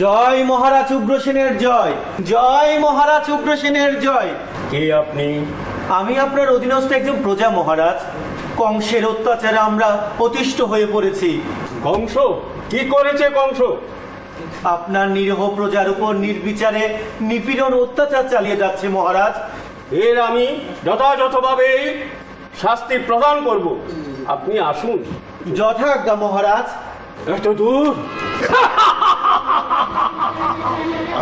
জয় মহারাজ উগ্রসেনের জয়, জয় মহারাজ উগ্রসেনের জয়। কে আপনি? আমি আপনার অধীনস্থ একজন প্রজা মহারাজ। কংসের অত্যাচারে আমরা অতিষ্ঠ হয়ে পড়েছি। কংস কি করেছে? কংস আপনার নিরীহ প্রজার উপর নির্বিচারে নিপীড়ন অত্যাচার চালিয়ে যাচ্ছে মহারাজ। এর আমি যথাযথভাবে শাস্তি প্রদান করব। আপনি আসুন। যথাজ্ঞা মহারাজ। এত দূর?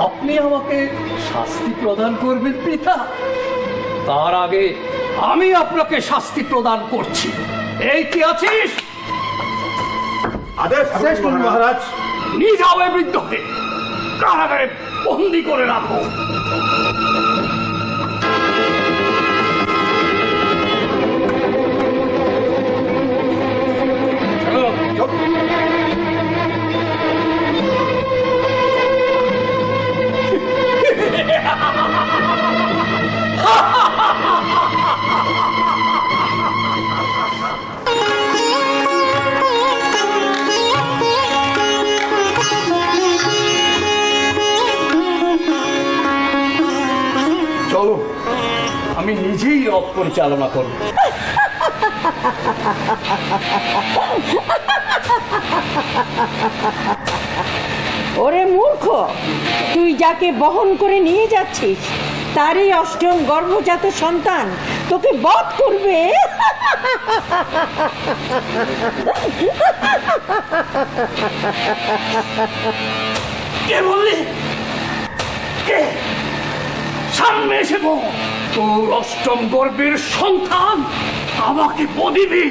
আপনি আমাকে শাস্তি প্রদান করবেন পিতা? তার আগে আমি আপনাকে শাস্তি প্রদান করছি। এই কি আছিস? আদেশ করুন মহারাজ। নিয়ে যাও এ বৃদ্ধকে, কারাগারে বন্দি করে রাখো। চলো, আমি নিজেই রথ পরিচালনা করব। ওরে মূর্খ, তুই যাকে বহন করে নিয়ে যাচ্ছিস তারই অষ্টম গর্ভজাত সন্তান তোকে বধ করবে। কে বললি? কে? সামনে এসে বল। তোর অষ্টম গর্ভের সন্তান আমাকে বদিবি?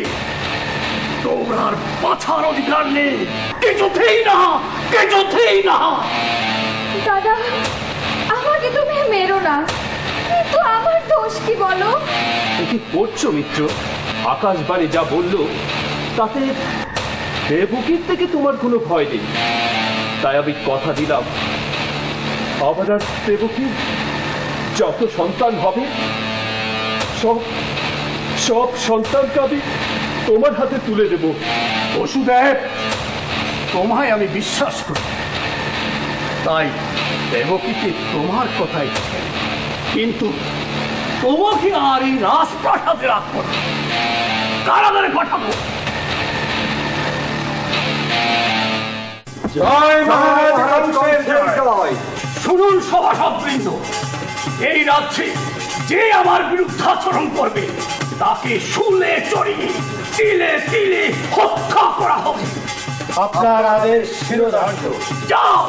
তোর আর বাঁচার অধিকার নেই। কিছুতেই না, কিছুতেই না। দাদা, আমাকে তুমি মেরো না, কিন্তু আমার দোষ কি বলো? কি করছো মিত্র? আকাশবাণী যা বলল তাতে দেবকীর থেকে তোমার কোনো ভয় নেই। তাই আমি কথা দিলাম, আবার আর দেবকীর যত সন্তান হবে সব সব সন্তানকে আমি তোমার হাতে তুলে দেব। বসুদেব, তোমায় আমি বিশ্বাস করি, তাই দেবকীকে তোমার কথাই, কিন্তু তোমাকে আর এই রাজপ্রাসাদে রাখবো না, কারাগারে পাঠাবো। জয় মহারাজ কংসের জয়। শুনুন সভাসদবৃন্দ, এই রাজ্যে যে আমার বিরুদ্ধাচরণ করবে তাকে শুলে চড়িয়ে তিলে তিলে হত্যা করা হবে। আপনার আদেশ শিরোধার্য। যাও।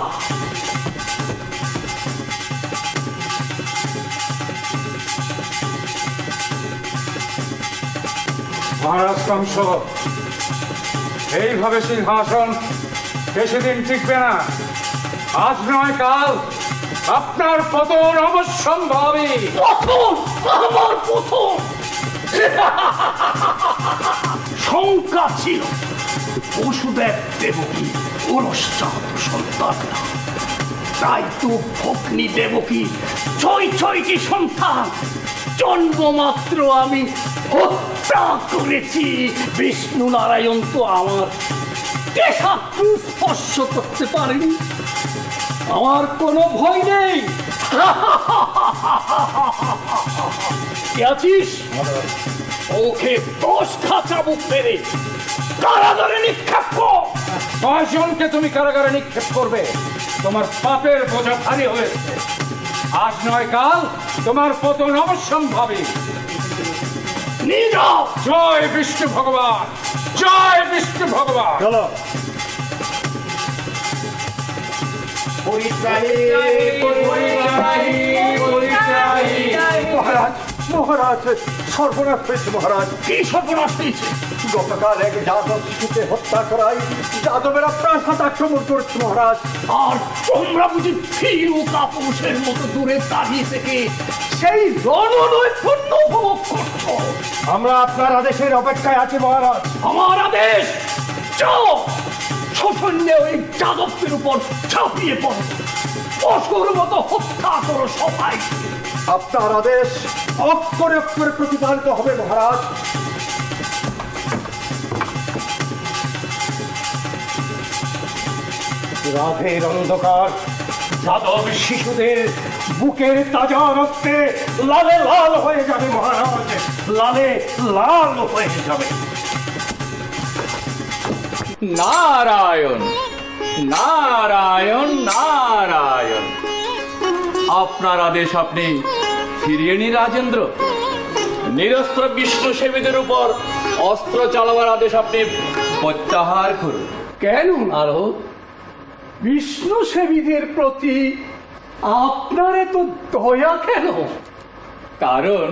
মহারাজ কংস, এইভাবে সিংহাসন বেশি দিন টিকবে না। আজ নয় কাল আপনার পতন অবশ্যম্ভাবী। পতন? আমার পতন? শঙ্কা ছিল বসুদেব দেবকী ঊনজাত সন্তান না, তাই তো ভগ্নী দেবকী ছয়টি সন্তান জন্মমাত্র আমি হত্যা করেছি। বিষ্ণু নারায়ণ তো আমার দেশাত্রু স্পর্শ করতে পারেনি। আমার কোনো ভয় নেই। কে আছিস? ওকে 10 চাবুক মেরে কারাগারে নিক্ষেপ কর। 10 জনকে তুমি কারাগারে নিক্ষেপ করবে? তোমার পাপের বোঝা ভারী হয়েছে। আজ নয় কাল তোমার পতন অবশ্যম্ভাবী। নিয়ে যাও। জয় বিষ্ণু ভগবান, জয় বিষ্ণু ভগবান। চলো। মহারাজ, মহারাজ, সর্বনাশ হয়েছে মহারাজ। কি সর্বনাশ হয়েছে? গতকাল এক যাদব শিশুকে হত্যা করাই যাদবেরা প্রাসাদ আক্রমণ করেছে মহারাজ। আর তোমরা বুঝি ফিরু কাপুরুষের মতো দূরে দাঁড়িয়ে থেকে সেই রণনৈপুণ্য উপভোগ করছো? আমরা আপনার আদেশের অপেক্ষায় আছি মহারাজ। আমার আদেশ, যাও সসৈন্যে ওই যাদবদের উপর ঝাঁপিয়ে পড়ো, পশুর মতো হত্যা করো সবাই। আপনার আদেশ অক্ষরে অক্ষরে প্রতিপালিত হবে মহারাজ। রাধের অন্ধকার যাদব শিশুদের বুকের তাজা রক্তে লালে লাল হয়ে যাবে মহারাজ, লালে লাল হয়ে যাবে। নারায়ণ নারায়ণ নারায়ণ। আপনার আদেশ আপনি ফিরিয়ে নিন রাজেন্দ্র। নিরস্ত্র বিষ্ণু সেবীদের উপর অস্ত্র চালাবার আদেশ আপনি প্রত্যাহার করুন। কেন নারদ? বিষ্ণু সেবীদের প্রতি আপনার এত দয়া কেন? কারণ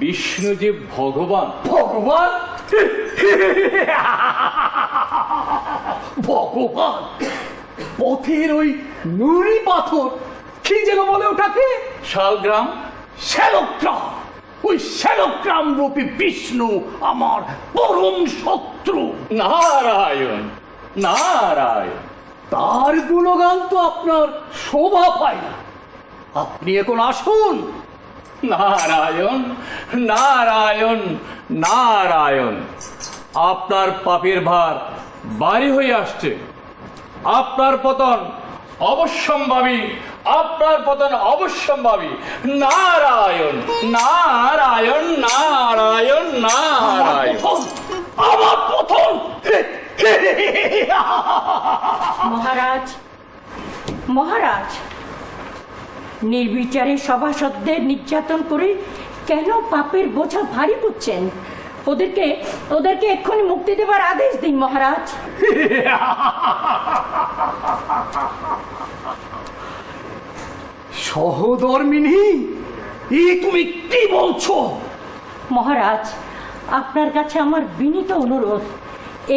বিষ্ণু যে ভগবান। ভগবান? ভগবান পথের ওই নুড়ি পাথর কি যেন বলে ওটাকে? শালগ্রাম। শ্যালগ্রাম। ওই শ্যালগ্রাম রূপী বিষ্ণু আমার পরম শত্রু। নারায়ণ নারায়ণ। তার গুণগান তো আপনার শোভা পায় না। আপনি এখন আসুন। নারায়ণ নারায়ণ নারায়ণ। আপনার পাপের ভার ভারী হয়ে আসছে। আপনার পতন অবশ্যম্ভাবী, আপনার পতন অবশ্যম্ভাবী। নারায়ণ নারায়ণ নারায়ণ নারায়ণ। আমার পতন। মহারাজ, মহারাজ, নির্বিচারে সভাসদদের নির্যাতন করে কেন পাপের বোঝা ভারী করছেন? ওদেরকে এক্ষুনি মুক্তি দেবার আদেশ দিন মহারাজ। সহধর্মিনী, তুমি কি বলছো? মহারাজ, আপনার কাছে আমার বিনীত অনুরোধ,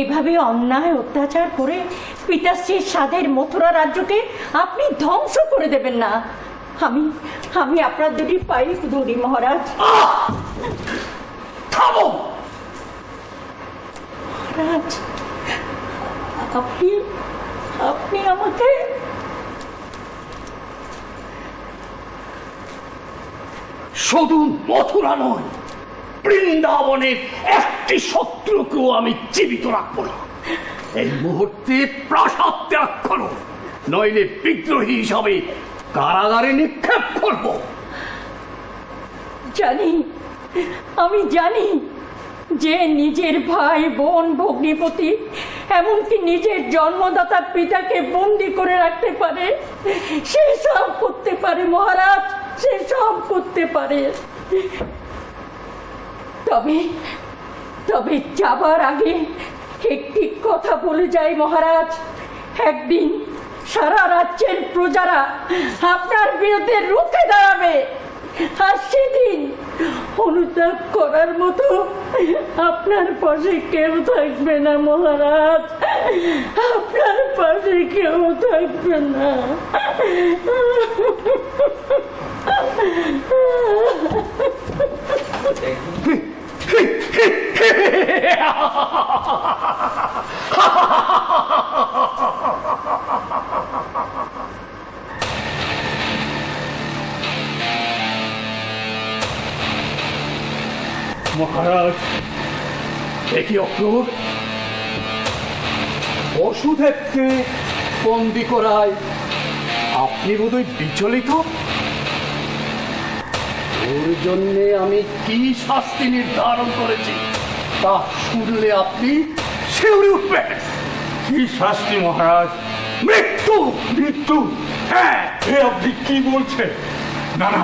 এভাবে অন্যায় অত্যাচার করে পিতাশ্রীর স্বাদের মথুরা রাজ্যকে আপনি ধ্বংস করে দেবেন না। আমি আপনার দুটি পায়ে ধরি মহারাজ। থামো। মহারাজ, আপনি আমাকে শুধু মথুরা নয়, বৃন্দাবনের একটি শত্রুকেও আমি জীবিত রাখবো না। এই মুহূর্তে প্রাসাদ ত্যাগ করো, নইলে বিদ্রোহী হিসাবে কারাগারে নিক্ষেপ করবো। আমি জানি যে নিজের ভাই বোন ভগ্নিপতি এমনকি নিজের জন্মদাতা পিতাকে বন্দি করে রাখতে পারে, সে সব করতে পারে মহারাজ, সে সব করতে পারে। তবে যাবার আগে একটি কথা বলে যাই মহারাজ, একদিন সারা রাজ্যের প্রজারা আপনার বিরুদ্ধে রুখে দাঁড়াবে, আর সেদিন অনুতাপ করার মতো আপনার পাশে কেউ থাকবে না মহারাজ, আপনার পাশে কেউ থাকবে না। মহারাজ, একই অক্রোর বসুদেবকে বন্দি করায় আপনি বোধহয় বিচলিত। ওর জন্যে আমি কি শাস্তি নির্ধারণ করেছি তা শুনলে আপনি শিউরে উঠবেন। কি শাস্তি মহারাজ? মৃত্যু। মৃত্যু? হ্যাঁ। আপনি কি বলছেন? না না,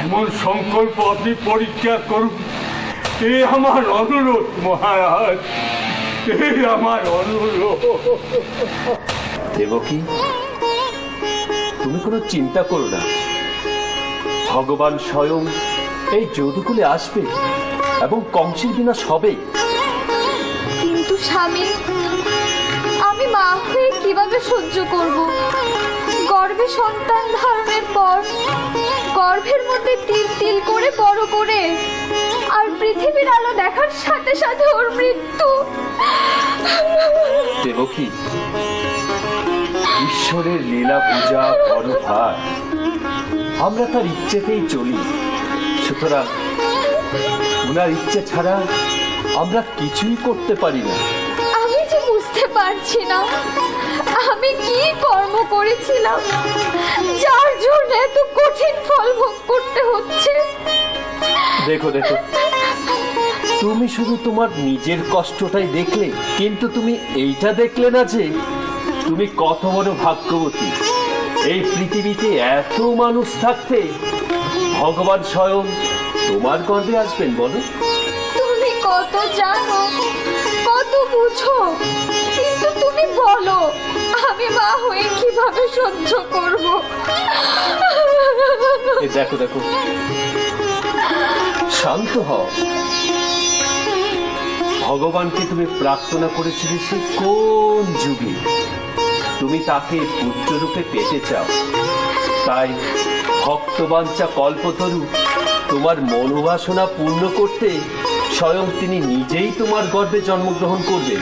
এমন সংকল্প আপনি পরিত্যাগ করুন। এ আমার অনুরোধ মহারাজ, এ আমার অনুরোধ। দেবকী, তুমি কোনো চিন্তা করো না। ভগবান স্বয়ং এই যদুকুলে আসবে এবং কংসের বিনাশ হবে। কিন্তু স্বামী, আমি মা হয়ে কিভাবে সহ্য করব? গর্ভে সন্তান ধারণের পর গর্ভের মধ্যে তিল তিল করে বড় করে, আর পৃথিবীর আলো দেখার সাথে সাথে ওর মৃত্যু। দেবকী, ঈশ্বরের লীলা পূজা বড় ভার, আমরা তার ইচ্ছেতেই চলি। সুতরাং ওনার ইচ্ছে ছাড়া আমরা কিছুই করতে পারি না। আমি যে বুঝতে পারছি না আমি কি কর্ম করেছিলাম যার জন্য এত কঠিন ফল ভোগ করতে হচ্ছে? দেখো দেখো, তুমি শুধু তোমার নিজের কষ্টটাই দেখলে, কিন্তু তুমি এইটা দেখলে না যে তুমি কত বড় ভাগ্যবতী। এই পৃথিবীতে এত মানুষ থাকতে ভগবান স্বয়ং তোমার গর্ভে আসবেন। বলো, তুমি কত জানো, কত বুঝো, কিন্তু তুমি বলো আমি মা হয়ে কিভাবে সহ্য করব? এই দেখো দেখো, শান্ত হও। ভগবানকে তুমি প্রার্থনা করেছিলে সে কোন যুগে, তুমি তাকে পুত্ররূপে পেতে চাও। তাই ভক্তবাঞ্ছা কল্পতরু তোমার মনোবাসনা পূর্ণ করতে স্বয়ং তিনি নিজেই তোমার গর্ভে জন্মগ্রহণ করবেন।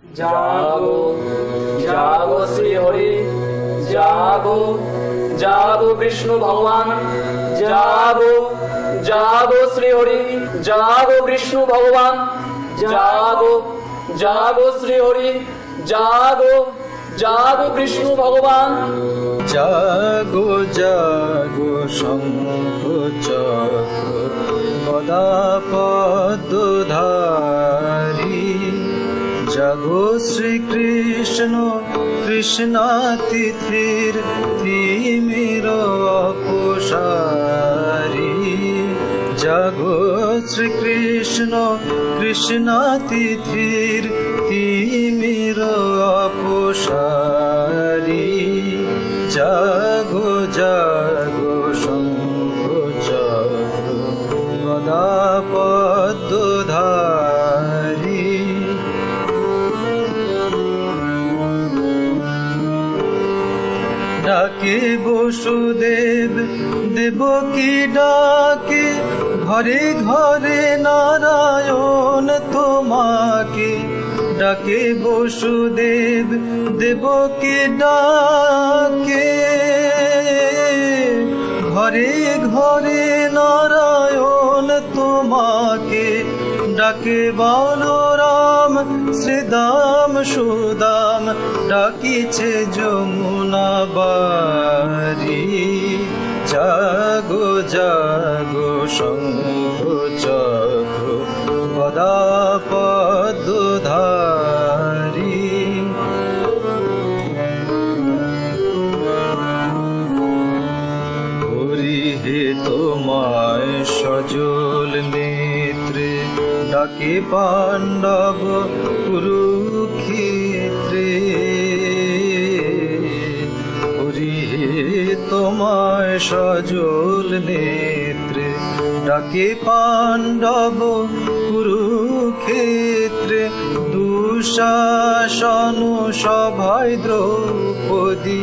জাগো জাগো শ্রী হরি, জাগো জাগো বিষ্ণু ভগবান, জাগো জাগো শ্রী হরি, জাগো বিষ্ণু ভগবান, জাগো জাগো শ্রী হরি, জাগো জাগো বিষ্ণু ভগবান। জাগো জাগো শঙ্খ চক্র গদা পদ্মধারী, জাগো শ্রীকৃষ্ণ কৃষ্ণাতিথির তিমির অপসারী, জাগো শ্রীকৃষ্ণ কৃষ্ণাতিথির তিমির অপসারী, জাগো জাগো শঙ্খ চক্র গদা পদ্মধারী। ডাকে বসুদেব দেবকী ডাকে, ঘরে ঘরে নারায়ণ তোমাকে। ডাকে বসুদেব দেবকী ডাকে, ঘরে ঘরে নারায়ণ তোমাকে। ডাকে বলরাম শ্রীদাম সুদাম, ডাকিছে যমুনা বারি, জাগো জাগো শঙ্খ চক্র গদা পদ্মধারী। হরি হে তোমায় সজল নেত্রে, ডাকে পাণ্ডব কুরুক্ষেত্রে। হরি হে তোমায় সজল নেত্রে, ডাকে পাণ্ডব কুরুক্ষেত্রে। দুঃশাসন সভায় দ্রৌপদী,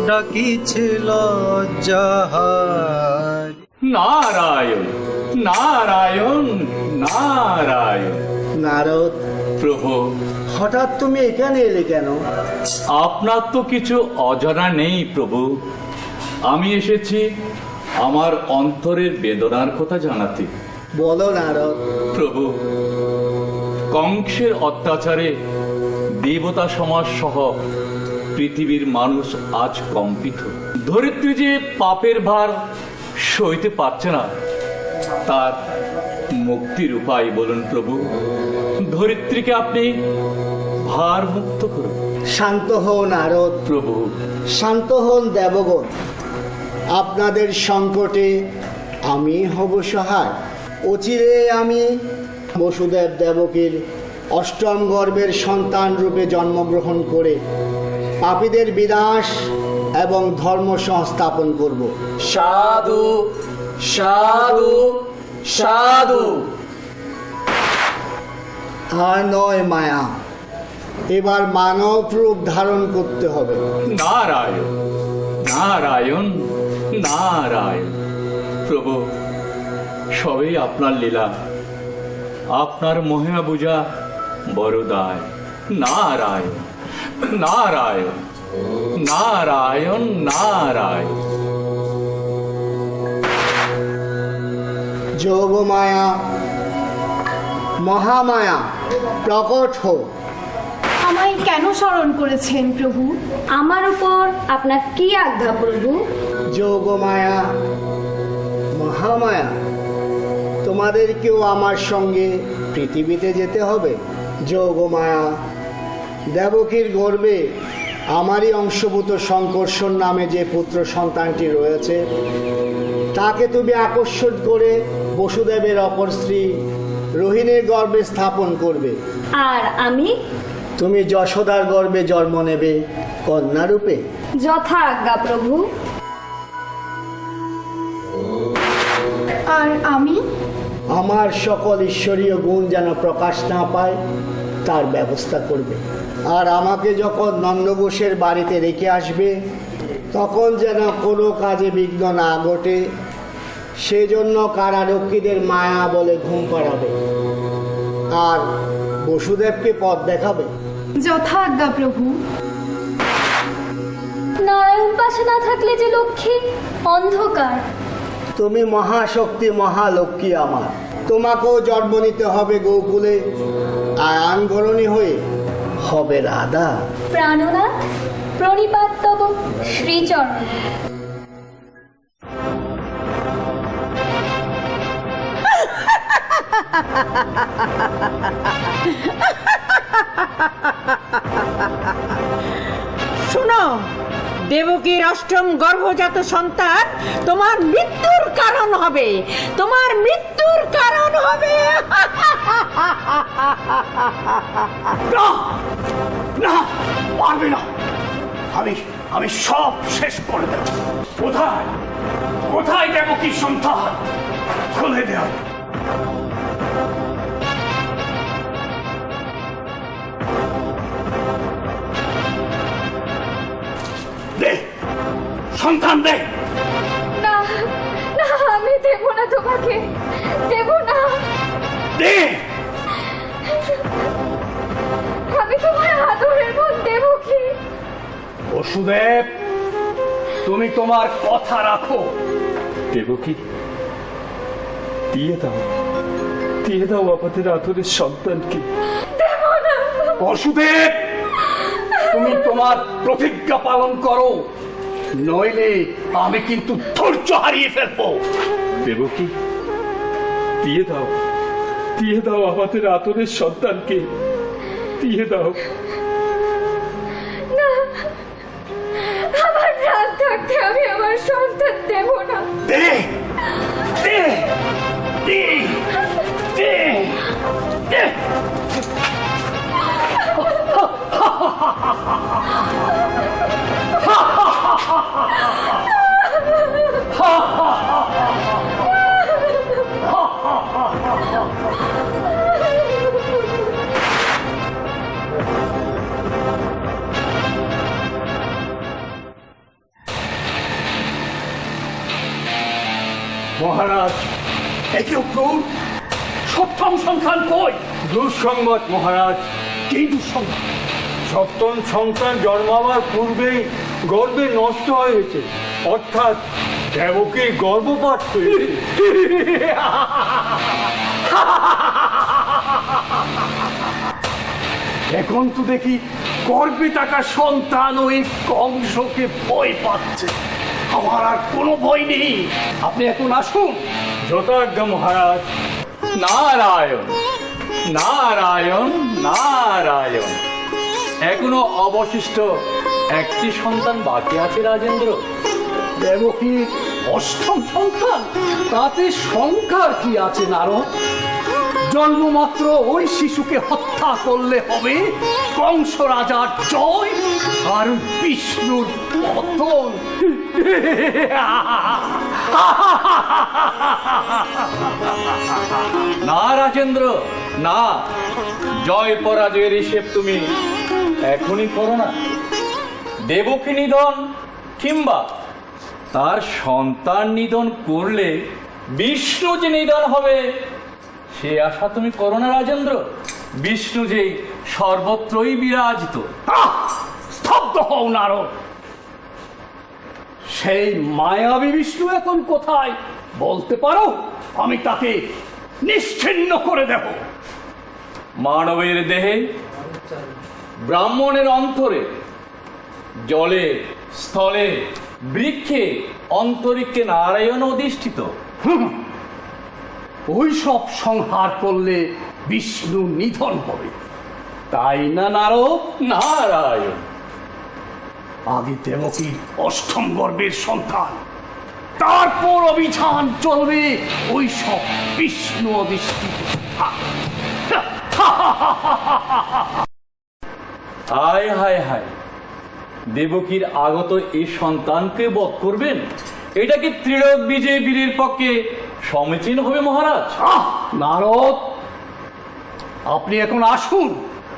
ডাকিছে লজ্জাহারি। নারায়ণ নারায়ণ নারায়ণ। নারদ, প্রভু, হঠাৎ তুমি এখানে এলে কেন? আপনার তো কিছু অজানা নেই প্রভু। আমি এসেছি আমার অন্তরের বেদনার কথা জানাতে। বলো নারদ। প্রভু, কংসের অত্যাচারে দেবতা সমাজ সহ পৃথিবীর মানুষ আজ কম্পিত। ধরিত্রী যে পাপের ভার সইতে পারছে না, তার মুক্তির উপায় বলুন প্রভু। ধরিত্রীকে আপনি ভার মুক্ত করুন। শান্ত হন নারদ। প্রভু, শান্ত হন দেবগণ। আপনাদের সংকটে আমি হব সহায়। অচিরে আমি বসুদেব দেবকীর অষ্টম গর্ভের সন্তান রূপে জন্মগ্রহণ করে পাপীদের বিনাশ এবং ধর্ম সংস্থাপন করব। সাধু সাধু সাধু। আর নয় মায়া, এবার মানব রূপ ধারণ করতে হবে। নারায়ণ নারায়ণ নারায়ণ। প্রভু, সবই আপনার লীলা, আপনার মহিমা বুঝা বড় দায়। নারায়ণ নারায়ণ নারায়ণ নারায়ণ। যোগমায়া, মহামায়া, প্রকট হো। আমায় কেন স্মরণ করেছেন প্রভু? আমার উপর আপনার কি আজ্ঞা প্রভু? যোগমায়া, মহামায়া, তোমাদেরকেও আমার সঙ্গে পৃথিবীতে যেতে হবে। যোগমায়া, দেবকীর গর্ভে আমারই অংশভূত শঙ্কর্ষণ নামে যে পুত্র সন্তানটি রয়েছে, তাকে তুমি আকর্ষণ করে বসুদেবের অপর স্ত্রী রোহিণীর গর্ভে স্থাপন করবে। আর আমি? তুমি যশোদার গর্ভে জন্ম নেবে কন্যারূপে। যথা আজ্ঞা প্রভু। আর আমি? আমার সকল ঈশ্বরীয় গুণ যেন প্রকাশ না পায় তার ব্যবস্থা করবে। আর আমাকে যখন নন্দঘোষের বাড়িতে রেখে আসবে, তখন যেন কোনো কাজে বিঘ্ন না ঘটে, সেজন্য কারারক্ষীদের মায়া বলে ঘুম পাড়াবে আর বসুদেবকে পথ দেখাবে। যথা আজ্ঞা প্রভু। নারায়ণ পাশে না থাকলে যে লক্ষ্মী অন্ধকার। তুমি মহাশক্তি, মহালক্ষ্মী আমার। তোমাকেও জন্ম নিতে হবে গোকুলে, আয়ান ঘরণী হয়ে হবে রাধা। প্রাণনাথ, প্রণিপাত তব শ্রীচরণ। শোনো, দেবকীর অষ্টম গর্ভজাত সন্তান তোমার মৃত্যুর কারণ হবে, তোমার মৃত্যুর কারণ হবে। না না, পারবে না। আমি সব শেষ করে দেব। কোথায় কোথায় দেবকীর সন্তান? খুলে দেও। দে সন্তান, দে। না না, আমি দেব না তোমাকে, দেব না। দে। আমি তোমার আদরের বোন দেবকী। বসুদেব, তুমি তোমার কথা রাখো। দেবকী, দিয়ে দাও আমাদের আদরের সন্তানকে। দেব না। বসুদেব, তুমি তোমার প্রতিজ্ঞা পালন করো, নইলে আমি কিন্তু ধৈর্য হারিয়ে ফেলবো। দেবকী, দিয়ে দাও আমাদের আদরের সন্তানকে, দিয়ে দাও। না, আমার প্রাণ থাকতে আমি আমার সন্তান দেব না। দে দে দে দে দে। মহারাজ, একে ক্রূর সপ্তম সন্তান কই? দুঃসংবাদ মহারাজ। কি দুঃসংবাদ? সপ্তম সন্তান জন্মাবার পূর্বেই গর্ভে নষ্ট হয়েছে, অর্থাৎ দেবকী গর্ভপাত হয়েছে। এখন তো দেখি গর্ভে থাকা সন্তান ওই কংসকে ভয় পাচ্ছে। আমার আর কোনো ভয় নেই। আপনি এখন আসুন। যথাজ্ঞা মহারাজ। নারায়ণ নারায়ণ নারায়ণ। এখনো অবশিষ্ট একটি সন্তান বাকি আছে রাজেন্দ্র। দেবকীর অষ্টম সন্তান, তাতে সংখ্যার কি আছে নারদ? জন্মমাত্র ওই শিশুকে হত্যা করলে হবে কংস রাজার জয় আর বিষ্ণুর পতন। না রাজেন্দ্র, না, জয় পরাজয়ের হিসেব তুমি এখনই করো না। দেবকী নিধন কিংবা তার সন্তান নিধন করলে বিষ্ণু যে নিধন হবে সে আশা তুমি করো না রাজেন্দ্র। বিষ্ণু যে সর্বত্রই বিরাজিত। স্তব্ধ হও নারদ। সেই মায়াবী বিষ্ণু এখন কোথায় বলতে পারো? আমি তাকে নিশ্চিহ্ন করে দেব। মানবের দেহে, ব্রাহ্মণের অন্তরে, জলে, স্থলে, বৃক্ষে, অন্তরিক্ষে নারায়ণ অধিষ্ঠিত। ওই সব সংহার করলে বিষ্ণু নিধন হবে, তাই না নারদ? নারায়ণ। আগে দেবকীর অষ্টম গর্ভের সন্তান, তারপর অভিযান চলবে ওই সব বিষ্ণু অধিষ্ঠিত। হায় হায় হায়, দেবকীর আগত এই সন্তানকে বধ করবেন? এটা কি ত্রিলোক বিজয় বীরের পক্ষে সমীচীন হবে মহারাজ? নারদ, আপনি এখন আসুন।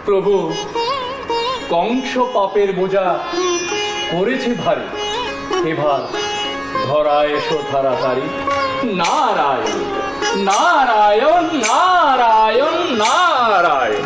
প্রভু, কংস পাপের বোঝা করেছে ভারী, এবার ধরা এসো তাড়াতাড়ি। নারায়ণ নারায়ণ নারায়ণ নারায়ণ।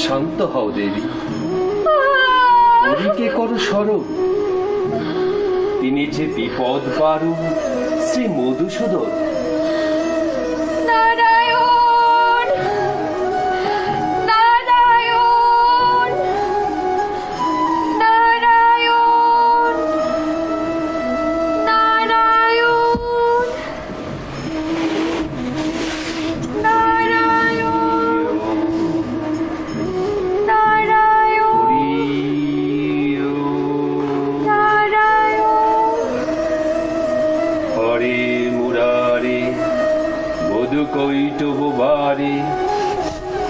শান্ত হও দেবী, হরিকে করো স্মরণ। তিনি যে বিপদ বারু শ্রী মধুসূদন। নারায়ণ, নারায়ণ, নারায়ণ, নারায়ণ, হরে মুরারে কৈটবারে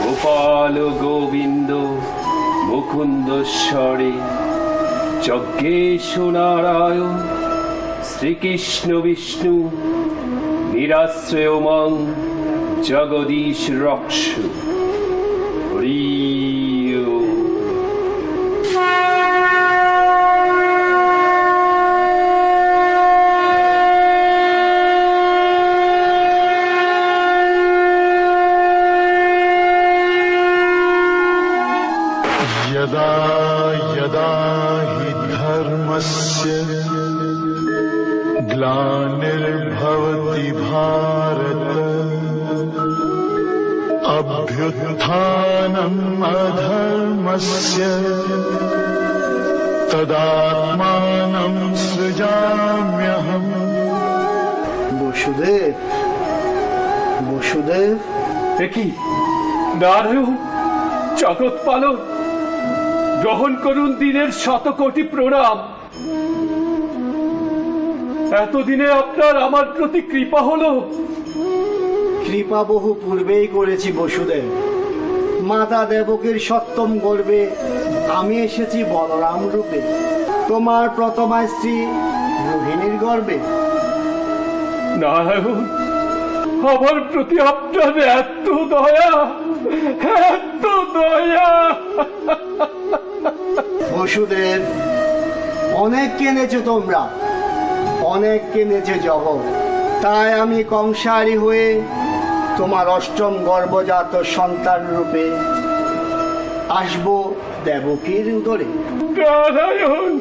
গোপাল গোবিন্দ মুকুন্দস্বরে যজ্ঞেশ নারায়ণ শ্রীকৃষ্ণ বিষ্ণু নিরাশ্রয় মং জগদীশ রক্ষ। হরি ওম। यदा यदा हि धर्मस्य ग्लानिर्भवति भारत अभ्युत्थानम् अधर्मस्य तदात्मानं सृजाम्यहम्। বসুদেব, বসুদেব, দেখি নারায়ণ জগৎ পালক, গ্রহণ করুন দিনের শতকোটি প্রণাম। এতদিনে আপনার আমার প্রতি কৃপা হলো। কৃপা বহু পূর্বেই করেছি বসুদেব। মাতা দেবকীর সপ্তম গর্ভে আমি এসেছি বলরাম রূপে, তোমার প্রথমা স্ত্রী রোহিণীর গর্ভে। নারায়ণ, আমার প্রতি আপনার এত দয়া, এত দয়া। বসুদেব, অনেক কেনেছো তোমরা, অনেক কেনেছে জগৎ, তাই আমি কংসারী হয়ে তোমার অষ্টম গর্ভজাত সন্তান রূপে আসবো দেবকীর উদরে। নারায়ণ,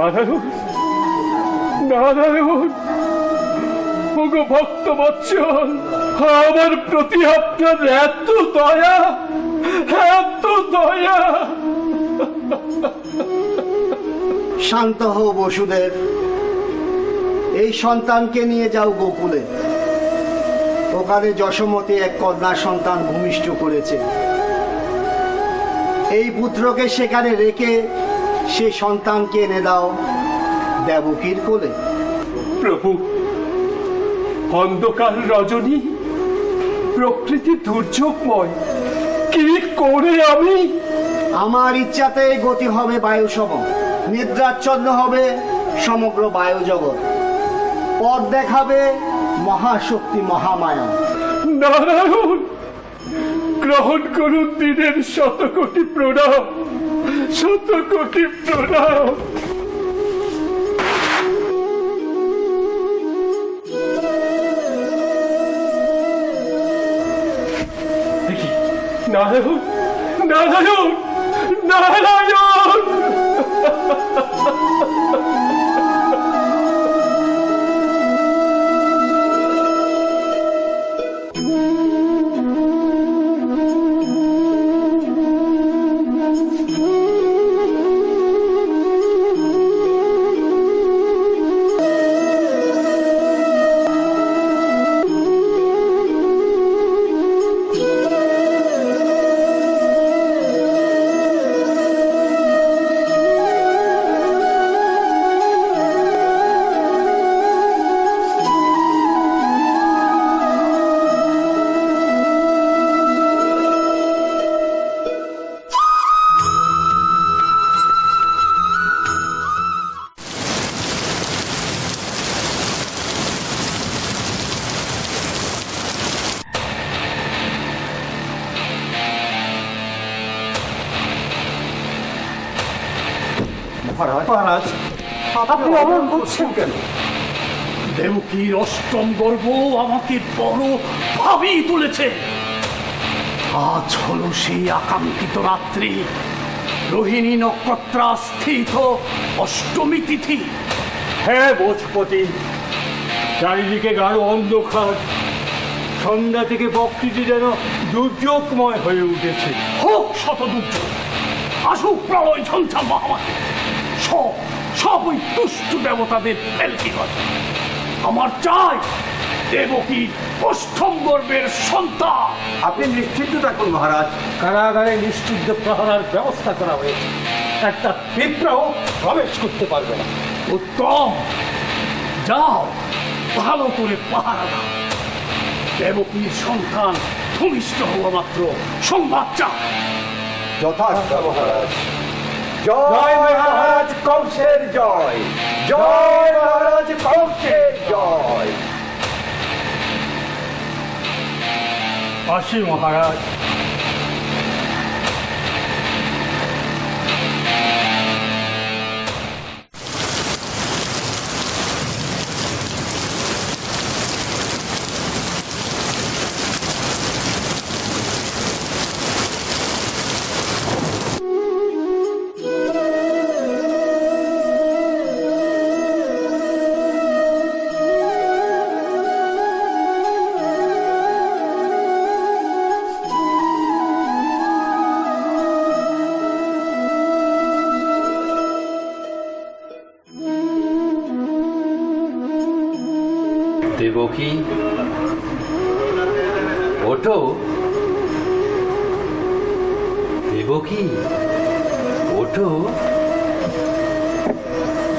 নারায়ণ, নারায়ণ, ওগো ভক্ত বৎসল, আমার প্রতি আপনার এত দয়া, এত দয়া। শান্ত হও বসুদেব, এই সন্তানকে নিয়ে যাও গোকুলে। ওখানে যশোমতী এক কন্যা সন্তান ভূমিষ্ঠ করেছে। এই পুত্রকে সেখানে রেখে সে সন্তানকে এনে দাও দেবকীর কোলে। প্রভু, অন্ধকার রজনী, প্রকৃতি দুর্যোগময়, কি করে আমি? আমার ইচ্ছাতে গতি হবে বায়ুসম, নিদ্রাচ্ছন্ন হবে সমগ্র বায়ুজগৎ, পথ দেখাবে মহাশক্তি মহামায়া। নারায়ণ, গ্রহণ করুন দিনের শতকোটি প্রণাম, শতকোটি প্রণাম। দেখি, নারায়ণ, নারায়ণ, নারায়ণ। মহারাজ, আপনি অমন করছেন কেন? দেবকীর অষ্টম গর্ভ আমাকে বড় ভাবিয়ে তুলেছে। আজ হলো সেই আকাঙ্ক্ষিত রাত্রি, রোহিণী নক্ষত্রাস্থিত অষ্টমী তিথি। হ্যাঁ ভোজপতি, চারিদিকে গাঢ় অন্ধকার, সন্ধ্যা থেকে প্রকৃতি যেন দুর্যোগময় হয়ে উঠেছে। হোক শত দুর্যোগ, আসুক প্রলয় ঝঞ্ঝা মহামারী, সব সব ওই দুষ্ট দেবতাদের ফেলকি করে। আমার চাই দেবকীর অষ্টম গর্ভের সন্তান। আপনি নিশ্চিন্ত থাকুন মহারাজ, কারাগারে নিশ্চিদ্ধ প্রহরার ব্যবস্থা করা হয়েছে, একটা পিঁপড়াও প্রবেশ করতে পারবে না। উত্তম, যাও ভালো করে পাহারা দাও। দেবকীর সন্তান ভূমিষ্ঠ হওয়া মাত্র সংবাদ চাও। যথার্থ মহারাজ। জয় মহারাজ কংসের জয়, জয় মহারাজ কংসের জয়। আসি মহারাজ। দেবকী, ওঠো। দেবকী, ওঠো।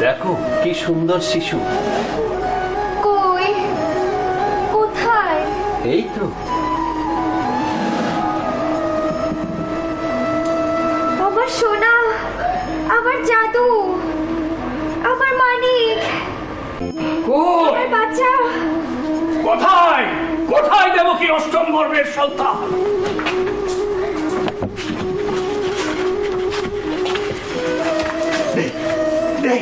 দেখো কি সুন্দর শিশু। কই, কোথায়? এই তো। আমার সোনা, আমার জাদু, আমার মানিক, আমার বাচ্চা। কোথায় কোথায় দেবকীর অষ্টম গর্ভের সন্তান? দে, দে।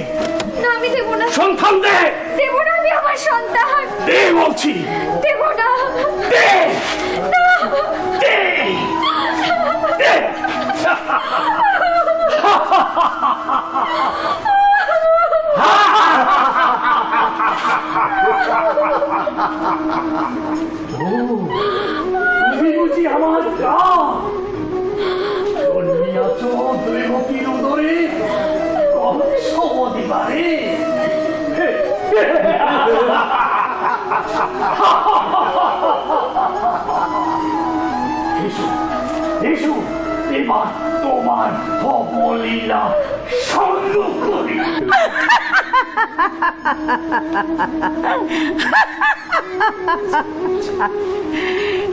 না, আমি দেব না। সন্তান দে। দেব না, আমি আমার সন্তান। দে বলছি। দেব না। দে। না। দে। দে। আছো দেবকীর উদরে কংস দিবারে। এসো এসো, এবার তোমার অবলীলা শুরু করি।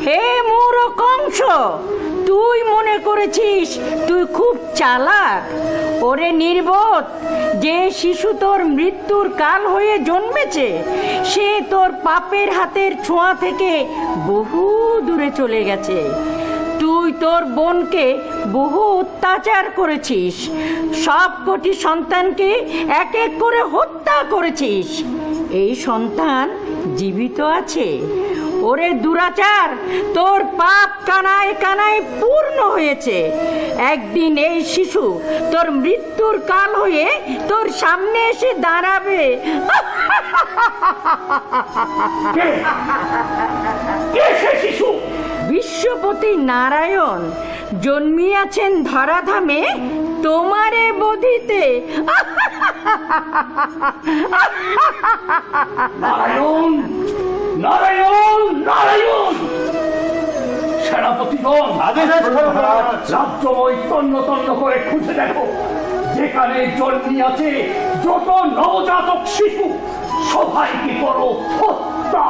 হে মূঢ় কংস, তুই মনে করেছিস তুই খুব চালাক? ওরে নির্বোধ, যে শিশু তোর মৃত্যুর কাল হয়ে জন্মেছে সে তোর পাপের হাতের ছোঁয়া থেকে বহু দূরে চলে গেছে। তুই তোর বোনকে বহু অত্যাচার করেছিস, সব কটি সন্তানকে এক এক করে হত্যা করেছিস। এই সন্তান জীবিত আছে। ওরে দুরাচার, তোর পাপ কানায় কানায় পূর্ণ হয়েছে। একদিন এই শিশু তোর মৃত্যুর কাল হয়ে তোর সামনে এসে দাঁড়াবে। কে সে শিশু? বিশ্বপতি নারায়ণ জন্মিয়াছেন ধরাধামে তোমারে বধিতে। নারায়ণ নারায়ণ নারায়ণ! সেনাপতিগণ, রাজ্যময় তন্ন তন্ন করে খুঁজে দেখো, যেখানে জন্মিয়াছে যত নবজাতক শিশু সবাইকে করো হত্যা।